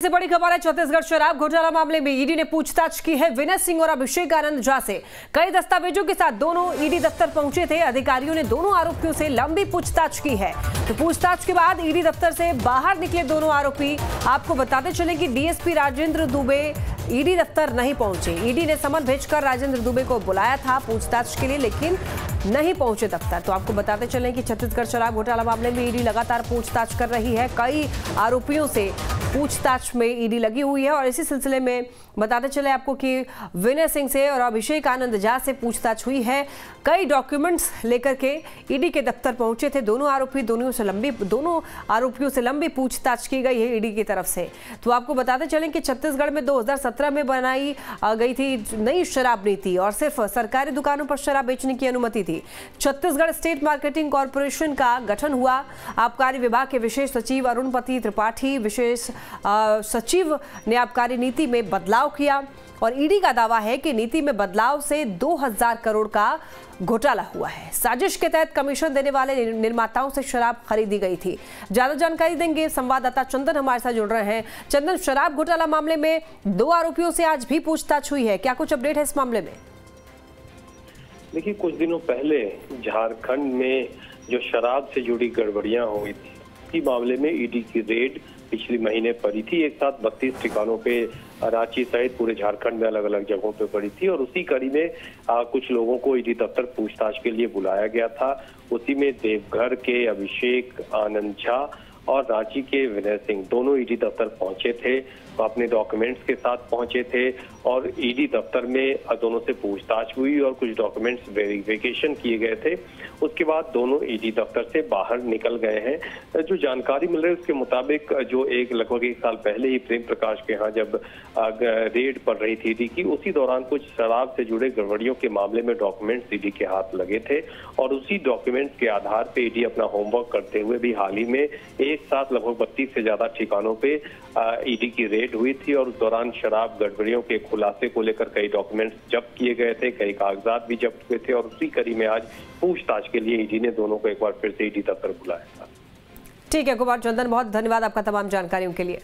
सबसे बड़ी खबर है छत्तीसगढ़ शराब घोटाला मामले में ईडी ने पूछताछ की है विनय सिंह और अभिषेक आनंद झा से। कई दस्तावेजों के साथ दोनों ईडी दफ्तर पहुंचे थे। अधिकारियों ने दोनों आरोपियों से लंबी पूछताछ की है। तो पूछताछ के बाद ईडी दफ्तर से बाहर निकले दोनों आरोपी। आपको बताते चले कि डीएसपी राजेंद्र दुबे ईडी दफ्तर नहीं पहुंचे। ईडी ने समन भेजकर राजेंद्र दुबे को बुलाया था पूछताछ के लिए, लेकिन नहीं पहुंचे दफ्तर। तो आपको बताते चलें कि छत्तीसगढ़ शराब घोटाला मामले में ईडी लगातार पूछताछ कर रही है। कई आरोपियों से पूछताछ में ईडी लगी हुई है और इसी सिलसिले में बताते चले आपको कि विनय सिंह से और अभिषेक आनंद झा से पूछताछ हुई है। कई डॉक्यूमेंट्स लेकर के ईडी के दफ्तर पहुंचे थे दोनों आरोपी। दोनों आरोपियों से लंबी पूछताछ की गई है ईडी की तरफ से। तो आपको बताते चलें कि छत्तीसगढ़ में 2017 में बनाई गई थी नई शराब नीति और सिर्फ सरकारी दुकानों पर शराब बेचने की अनुमति थी। छत्तीसगढ़ स्टेट मार्केटिंग कॉरपोरेशन का गठन हुआ। आबकारी विभाग के विशेष सचिव अरुणपति त्रिपाठी विशेष सचिव ने आबकारी नीति में बदलाव किया और ईडी का दावा है कि नीति में बदलाव से 2000 करोड़ का घोटाला हुआ है। साजिश के तहत कमीशन देने वाले निर्माताओं से शराब खरीदी गई थी। ज्यादा जानकारी देंगे संवाददाता चंदन हमारे साथ जुड़ रहे हैं। चंदन, शराब घोटाला मामले में दो आरोपियों से आज भी पूछताछ हुई है, क्या कुछ अपडेट है इस मामले में? देखिए, कुछ दिनों पहले झारखंड में जो शराब से जुड़ी गड़बड़ियां हुई थी, इसी मामले में ईडी की रेड पिछले महीने पड़ी थी। एक साथ 32 ठिकानों पे रांची सहित पूरे झारखंड में अलग अलग जगहों पे पड़ी थी और उसी कड़ी में कुछ लोगों को ईडी दफ्तर पूछताछ के लिए बुलाया गया था। उसी में देवघर के अभिषेक आनंद झा और रांची के विनय सिंह दोनों ईडी दफ्तर पहुंचे थे। तो अपने डॉक्यूमेंट्स के साथ पहुंचे थे और ईडी दफ्तर में दोनों से पूछताछ हुई और कुछ डॉक्यूमेंट्स वेरिफिकेशन किए गए थे। उसके बाद दोनों ईडी दफ्तर से बाहर निकल गए हैं। जो जानकारी मिल रही है उसके मुताबिक जो लगभग एक साल पहले ही प्रेम प्रकाश के यहाँ जब रेड पड़ रही थी ईडी की, उसी दौरान कुछ शराब से जुड़े गड़बड़ियों के मामले में डॉक्यूमेंट्स ईडी के हाथ लगे थे और उसी डॉक्यूमेंट्स के आधार पे ईडी अपना होमवर्क करते हुए भी हाल ही में एक साथ लगभग 32 से ज्यादा ठिकानों पे ईडी की रेड हुई थी और उस दौरान शराब गड़बड़ियों के खुलासे को लेकर कई डॉक्यूमेंट्स जब्त किए गए थे, कई कागजात भी जब्त हुए थे और उसी कड़ी में आज पूछताछ के लिए ईडी ने दोनों को एक बार फिर से ईडी दफ्तर बुलाया था। ठीक है कुमार चंदन, बहुत धन्यवाद आपका तमाम जानकारियों के लिए।